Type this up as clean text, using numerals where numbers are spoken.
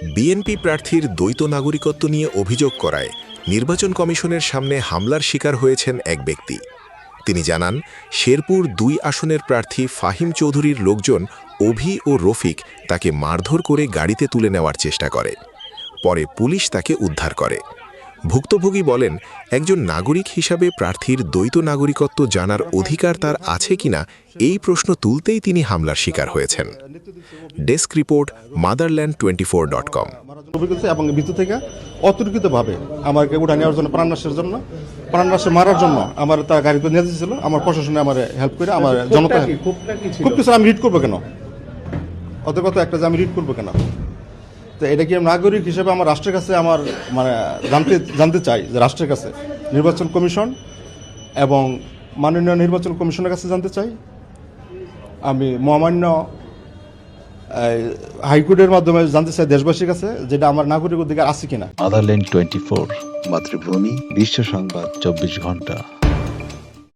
BNP প্রার্থীর দ্বৈত নাগরিকত্ব নিয়ে অভিযোগ করায় নির্বাচন কমিশনের সামনে হামলার শিকার হয়েছেন এক ব্যক্তি। তিনি জানান, শেরপুর ২ আসনের প্রার্থী ফাহিম চৌধুরীর লোকজন অভি ও রফিক তাকে মারধর করে গাড়িতে তুলে নেওয়ার চেষ্টা করে। পরে পুলিশ তাকে উদ্ধার করে। ভুক্তভোগী বলেন, একজন নাগরিক হিসাবে প্রার্থীর দ্বৈত নাগরিকত্ব জানার অধিকার তার আছে কিনা এই প্রশ্ন তুলতেই তিনি হামলার শিকার হয়েছেন। Desk report, motherland24.com। এবং ভিতর থেকে অতর্কিতভাবে আমাকে উঠা নেওয়ার জন্য প্রাণনাশে মারার জন্য আমার তার গাড়িতে নিয়ে দিয়েছিল। আমার প্রশাসনে আমার হেল্প করে আমার জনতা খুব কিছু আমি রিড করবো কেন, অত কথা একটা যে আমি রিড করবো কেন। তো এটা কি নাগরিক হিসেবে আমার রাষ্ট্রের কাছে আমার মানে জানতে চাই যে রাষ্ট্রের কাছে নির্বাচন কমিশন এবং মাননীয় নির্বাচন কমিশনের কাছে জানতে চাই। আমি মহামান্য হাইকোর্টের মাধ্যমে জানতে চাই দেশবাসীর কাছে যেটা আমার নাগরিক অধিকার আছে কিনা। মাদারল্যান্ড 24, মাতৃভূমি, বিশ্ব সংবাদ 24 ঘন্টা।